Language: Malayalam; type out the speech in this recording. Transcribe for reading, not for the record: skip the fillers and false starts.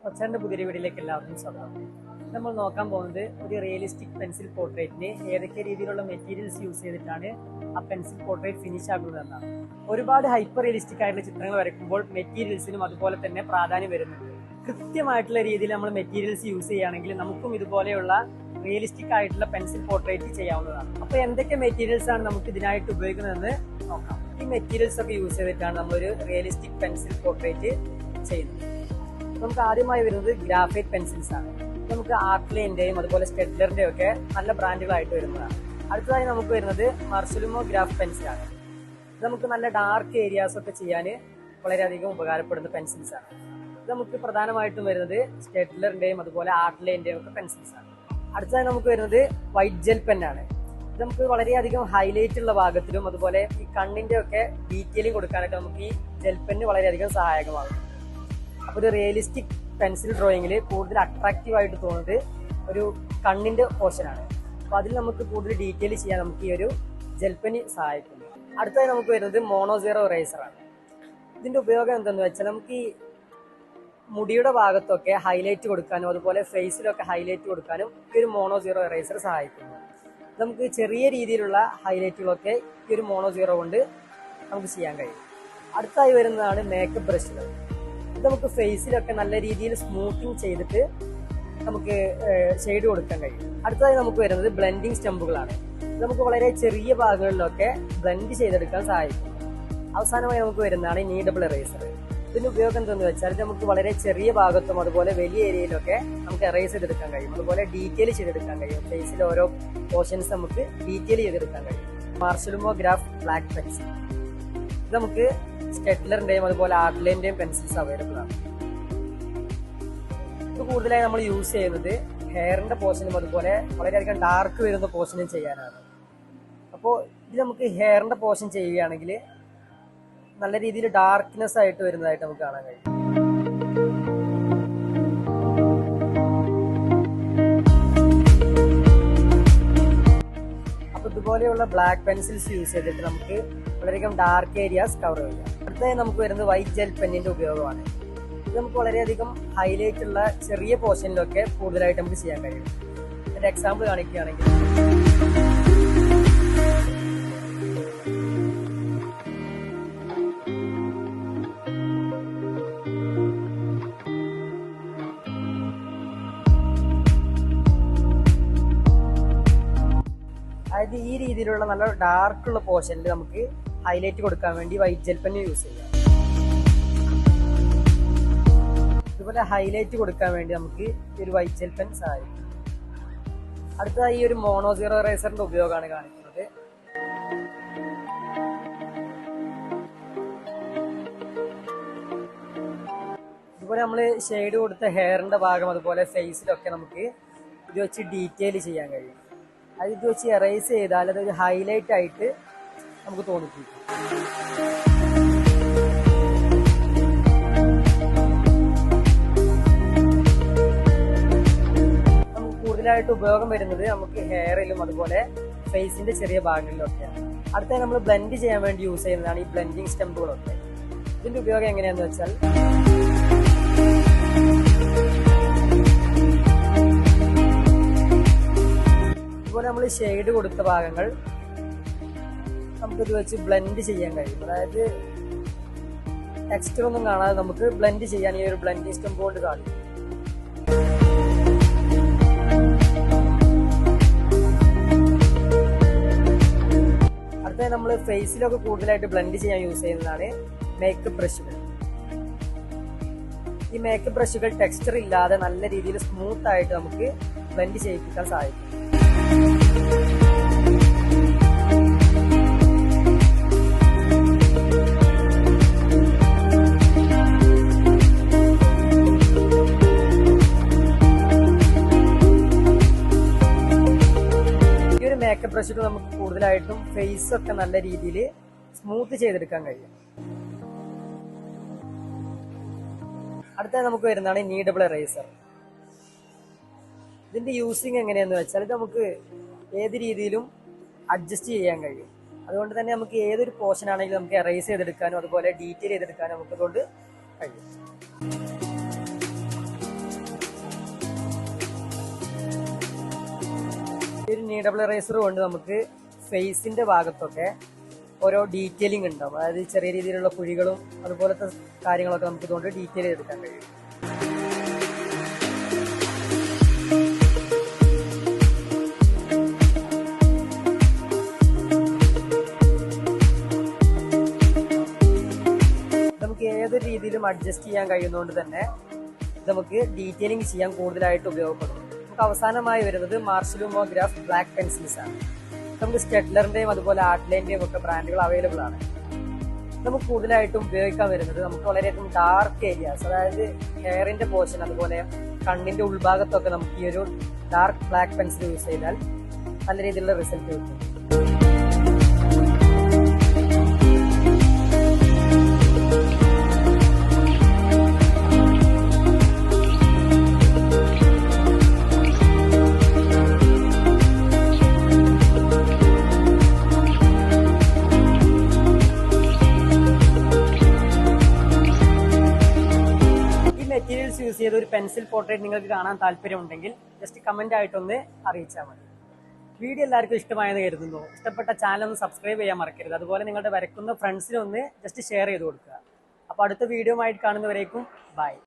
ഒച്ചാന്റെ പുതിയ വീഡിയോയിലേക്ക് എല്ലാവർക്കും സ്വാഗതം. നമ്മൾ നോക്കാൻ പോകുന്നത് ഒരു റിയലിസ്റ്റിക് പെൻസിൽ പോർട്രേറ്റിന് ഏതൊക്കെ രീതിയിലുള്ള മെറ്റീരിയൽസ് യൂസ് ചെയ്തിട്ടാണ് ആ പെൻസിൽ പോർട്രേറ്റ് ഫിനിഷ് ആക്കുന്നത് എന്നാണ്. ഒരുപാട് ഹൈപ്പർ റിയലിസ്റ്റിക് ആയിട്ടുള്ള ചിത്രങ്ങൾ വരയ്ക്കുമ്പോൾ മെറ്റീരിയൽസിനും അതുപോലെ തന്നെ പ്രാധാന്യം വരുന്നുണ്ട്. കൃത്യമായിട്ടുള്ള രീതിയിൽ നമ്മൾ മെറ്റീരിയൽസ് യൂസ് ചെയ്യുകയാണെങ്കിൽ നമുക്കും ഇതുപോലെയുള്ള റിയലിസ്റ്റിക് ആയിട്ടുള്ള പെൻസിൽ പോർട്രേറ്റ് ചെയ്യാവുന്നതാണ്. അപ്പോൾ എന്തൊക്കെ മെറ്റീരിയൽസ് ആണ് നമുക്ക് ഇതിനായിട്ട് ഉപയോഗിക്കുന്നതെന്ന് നോക്കാം. ഈ മെറ്റീരിയൽസ് ഒക്കെ യൂസ് ചെയ്തിട്ടാണ് നമ്മളൊരു റിയലിസ്റ്റിക് പെൻസിൽ പോർട്രേറ്റ് ചെയ്യുന്നത്. നമുക്ക് ആദ്യമായി വരുന്നത് ഗ്രാഫൈറ്റ് പെൻസിൽസ് ആണ്. നമുക്ക് ആർട്ട്ലൈന്റെയും അതുപോലെ സ്റ്റെഡ്ലറിന്റെയും ഒക്കെ നല്ല ബ്രാൻഡുകളായിട്ട് വരുന്നതാണ്. അടുത്തതായി നമുക്ക് വരുന്നത് മർസലുമോ ഗ്രാഫ് പെൻസിലാണ്. ഇത് നമുക്ക് നല്ല ഡാർക്ക് ഏരിയാസ് ഒക്കെ ചെയ്യാൻ വളരെയധികം ഉപകാരപ്പെടുന്ന പെൻസിൽസ് ആണ്. ഇത് നമുക്ക് പ്രധാനമായിട്ടും വരുന്നത് സ്റ്റെഡ്ലറിന്റെയും അതുപോലെ ആർട്ട്ലൈന്റെയും ഒക്കെ പെൻസിൽസ് ആണ്. അടുത്തതായി നമുക്ക് വരുന്നത് വൈറ്റ് ജെൽ പെന്നാണ്. ഇത് നമുക്ക് വളരെയധികം ഹൈലൈറ്റ് ഉള്ള ഭാഗത്തിലും അതുപോലെ ഈ കണ്ണിന്റെ ഒക്കെ ഡീറ്റെയിലിംഗ് കൊടുക്കാനൊക്കെ നമുക്ക് ഈ ജെൽ പെന്ന് വളരെയധികം സഹായകമാകും. അപ്പോൾ ഒരു റിയലിസ്റ്റിക് പെൻസിൽ ഡ്രോയിങ്ങിൽ കൂടുതൽ അട്രാക്റ്റീവ് ആയിട്ട് തോന്നുന്നത് ഒരു കണ്ണിന്റെ പോർഷനാണ്. അപ്പോൾ അതിൽ നമുക്ക് കൂടുതൽ ഡീറ്റെയിൽ ചെയ്യാൻ നമുക്ക് ഈ ഒരു ജെൽ പെൻ സഹായിക്കുന്നു. അടുത്തതായി നമുക്ക് വരുന്നത് മോണോസീറോ ഇറേസറാണ്. ഇതിന്റെ ഉപയോഗം എന്തെന്ന് വെച്ചാൽ നമുക്ക് ഈ മുടിയുടെ ഭാഗത്തൊക്കെ ഹൈലൈറ്റ് കൊടുക്കാനും അതുപോലെ ഫേസിലൊക്കെ ഹൈലൈറ്റ് കൊടുക്കാനും ഈ ഒരു മോണോസീറോ ഇറേസർ സഹായിക്കുന്നു. നമുക്ക് ചെറിയ രീതിയിലുള്ള ഹൈലൈറ്റുകളൊക്കെ ഈ ഒരു മോണോസീറോ കൊണ്ട് നമുക്ക് ചെയ്യാൻ കഴിയും. അടുത്തായി വരുന്നതാണ് മേക്കപ്പ് ബ്രഷുകൾ. ഇത് നമുക്ക് ഫേസിലൊക്കെ നല്ല രീതിയിൽ സ്മൂത്തിങ് ചെയ്തിട്ട് നമുക്ക് ഷെയ്ഡ് കൊടുക്കാൻ കഴിയും. അടുത്തതായി നമുക്ക് വരുന്നത് ബ്ലെൻഡിങ് സ്റ്റമ്പുകളാണ്. ഇത് നമുക്ക് വളരെ ചെറിയ ഭാഗങ്ങളിലൊക്കെ ബ്ലെൻഡ് ചെയ്തെടുക്കാൻ സഹായിക്കും. അവസാനമായി നമുക്ക് വരുന്നതാണ് നീഡബിൾ ഇറേസർ. ഇതിന്റെ ഉപയോഗം എന്തെന്ന് വെച്ചാൽ നമുക്ക് വളരെ ചെറിയ ഭാഗത്തും അതുപോലെ വലിയ ഏരിയയിലൊക്കെ നമുക്ക് എറേസ് ചെയ്തെടുക്കാൻ കഴിയും. അതുപോലെ ഡീറ്റെയിൽ ചെയ്തെടുക്കാൻ കഴിയും. ഫേസിലെ ഓരോ പോർഷൻസ് നമുക്ക് ഡീറ്റെയിൽ ചെയ്തെടുക്കാൻ കഴിയും. മർസലുമോ ഗ്രാഫ് ബ്ലാക്ക് പെൻസിൽ ഇത് നമുക്ക് സ്റ്റെഡ്ലറിന്റെയും അതുപോലെ ആർട്ട്ലൈന്റെയും പെൻസിൽസ് അവൈലബിൾ ആണ്. ഇത് കൂടുതലായി നമ്മൾ യൂസ് ചെയ്യുന്നത് ഹെയറിന്റെ പോർഷനും അതുപോലെ വളരെയധികം ഡാർക്ക് വരുന്ന പോർഷനും ചെയ്യാനാണ്. അപ്പോൾ ഇത് നമുക്ക് ഹെയറിന്റെ പോർഷൻ ചെയ്യുകയാണെങ്കിൽ നല്ല രീതിയിൽ ഡാർക്ക്നെസ് ആയിട്ട് വരുന്നതായിട്ട് നമുക്ക് കാണാൻ കഴിയും. അപ്പൊ ഇതുപോലെയുള്ള ബ്ലാക്ക് പെൻസിൽസ് യൂസ് ചെയ്തിട്ട് നമുക്ക് വളരെയധികം ഡാർക്ക് ഏരിയാസ് കവർ ചെയ്യാം. അടുത്തതായി നമുക്ക് വരുന്നത് വൈറ്റ് ജെൽ പെന്നിന്റെ ഉപയോഗമാണ്. ഇത് നമുക്ക് വളരെയധികം ഹൈലൈറ്റ് ഉള്ള ചെറിയ പോർഷനിലൊക്കെ കൂടുതലായിട്ട് നമുക്ക് ചെയ്യാൻ കഴിയും. ഒരു എക്സാമ്പിൾ കാണിക്കുകയാണെങ്കിൽ അതായത് ഈ രീതിയിലുള്ള നല്ല ഡാർക്കുള്ള പോർഷനിൽ നമുക്ക് ഹൈലൈറ്റ് കൊടുക്കാൻ വേണ്ടി വൈറ്റ് ജെൽ പെൻ യൂസ് ചെയ്യാം. ഇതുപോലെ ഹൈലൈറ്റ് കൊടുക്കാൻ വേണ്ടി നമുക്ക് ഈ ഒരു വൈറ്റ് ജെൽ പെൻ സഹായിക്കും. അടുത്തതായി ഈ ഒരു മോണോസീറോ ഇറേസറിന്റെ ഉപയോഗമാണ് കാണിക്കുന്നത്. ഇതുപോലെ നമ്മൾ ഷെയ്ഡ് കൊടുത്ത ഹെയറിന്റെ ഭാഗം അതുപോലെ ഫേസിലൊക്കെ നമുക്ക് ഇത് വെച്ച് ഡീറ്റെയിൽ ചെയ്യാൻ കഴിയും. അത് ഇത് വെച്ച് എറേസ് ചെയ്താൽ അതൊരു ഹൈലൈറ്റ് ആയിട്ട് നമുക്ക് തോന്നിപ്പിക്കും. നമുക്ക് കൂടുതലായിട്ട് ഉപയോഗം വരുന്നത് നമുക്ക് ഹെയറിലും അതുപോലെ ഫേസിന്റെ ചെറിയ ഭാഗങ്ങളിലൊക്കെയാണ്. അടുത്തായി നമ്മൾ ബ്ലെൻഡ് ചെയ്യാൻ വേണ്ടി യൂസ് ചെയ്യുന്നതാണ് ഈ ബ്ലെൻഡിങ് സ്റ്റമ്പുകളൊക്കെ. ഇതിന്റെ ഉപയോഗം എങ്ങനെയാന്ന് വെച്ചാൽ ഇതുപോലെ നമ്മൾ ഷെയ്ഡ് കൊടുത്ത ഭാഗങ്ങൾ നമുക്കിത് വെച്ച് ബ്ലെൻഡ് ചെയ്യാൻ കഴിയും. അതായത് ടെക്സ്ചർ ഒന്നും കാണാതെ നമുക്ക് ബ്ലെൻഡ് ചെയ്യാൻ ഈ ഒരു ബ്ലെൻഡിങ് സ്റ്റമ്പ് കൊണ്ട് സാധിക്കും. അടുത്ത നമ്മൾ ഫേസിലൊക്കെ കൂടുതലായിട്ട് ബ്ലെൻഡ് ചെയ്യാൻ യൂസ് ചെയ്യുന്നതാണ് മേക്കപ്പ് ബ്രഷുകൾ. ഈ മേക്കപ്പ് ബ്രഷുകൾ ടെക്സ്ചർ ഇല്ലാതെ നല്ല രീതിയിൽ സ്മൂത്ത് ആയിട്ട് നമുക്ക് ബ്ലെൻഡ് ചെയ്യിപ്പിക്കാൻ സാധിക്കും. ഈ ഒരു മേക്കപ്പ് ബ്രഷുകൾ നമുക്ക് കൂടുതലായിട്ടും ഫേസ് ഒക്കെ നല്ല രീതിയിൽ സ്മൂത്ത് ചെയ്തെടുക്കാൻ കഴിയും. അടുത്തത് നമുക്ക് വരുന്നതാണ് നീഡബിൾ ഇറേസർ. ഇതിന്റെ യൂസിങ് എങ്ങനെയാന്ന് വെച്ചാൽ ഇത് നമുക്ക് ഏത് രീതിയിലും അഡ്ജസ്റ്റ് ചെയ്യാൻ കഴിയും. അതുകൊണ്ട് തന്നെ നമുക്ക് ഏതൊരു പോർഷൻ ആണെങ്കിലും നമുക്ക് എറേസ് ചെയ്തെടുക്കാനും അതുപോലെ ഡീറ്റെയിൽ ചെയ്തെടുക്കാനും നമുക്ക് അതുകൊണ്ട് കഴിയും. ഈ ഒരു നീഡബിൾ ഇറേസർ കൊണ്ട് നമുക്ക് ഫേസിന്റെ ഭാഗത്തൊക്കെ ഓരോ ഡീറ്റെയിലിംഗ് ഉണ്ടാവും. അതായത് ചെറിയ രീതിയിലുള്ള കുഴികളും അതുപോലത്തെ കാര്യങ്ങളൊക്കെ നമുക്ക് ഇതുകൊണ്ട് ഡീറ്റെയിൽ ചെയ്തെടുക്കാൻ കഴിയും. നമുക്ക് ഏതൊരു രീതിയിലും അഡ്ജസ്റ്റ് ചെയ്യാൻ കഴിയുന്നതുകൊണ്ട് തന്നെ നമുക്ക് ഡീറ്റെയിലിംഗ് ചെയ്യാൻ കൂടുതലായിട്ട് ഉപയോഗപ്പെടും. നമുക്ക് അവസാനമായി വരുന്നത് മാർഷലുമോഗ്രാഫ് ബ്ലാക്ക് പെൻസിൽസ് ആണ്. നമുക്ക് സ്റ്റെഡ്ലറിന്റെയും അതുപോലെ ആർട്ട്ലൈന്റെയും ഒക്കെ ബ്രാൻഡുകൾ അവൈലബിൾ ആണ്. നമുക്ക് കൂടുതലായിട്ടും ഉപയോഗിക്കാൻ വരുന്നത് നമുക്ക് വളരെയധികം ഡാർക്ക് ഏരിയാസ്, അതായത് ഹെയറിന്റെ പോർഷൻ അതുപോലെ കണ്ണിന്റെ ഉൾഭാഗത്തൊക്കെ നമുക്ക് ഈ ഒരു ഡാർക്ക് ബ്ലാക്ക് പെൻസിൽ യൂസ് ചെയ്താൽ നല്ല രീതിയിലുള്ള റിസൾട്ട് കിട്ടും. മെറ്റീരിയൽസ് യൂസ് ചെയ്ത ഒരു പെൻസിൽ പോർട്രേറ്റ് നിങ്ങൾക്ക് കാണാൻ താല്പര്യമുണ്ടെങ്കിൽ ജസ്റ്റ് കമന്റ് ആയിട്ടൊന്ന് അറിയിച്ചാൽ മതി. വീഡിയോ എല്ലാവർക്കും ഇഷ്ടമായെന്ന് കരുതുന്നു. ഇഷ്ടപ്പെട്ട ചാനൽ ഒന്ന് സബ്സ്ക്രൈബ് ചെയ്യാൻ മറക്കരുത്. അതുപോലെ നിങ്ങളുടെ വരക്കുന്ന ഫ്രണ്ട്സിനൊന്ന് ജസ്റ്റ് ഷെയർ ചെയ്ത് കൊടുക്കുക. അപ്പോൾ അടുത്ത വീഡിയോ ആയിട്ട് കാണുന്നവരേക്കും ബൈ.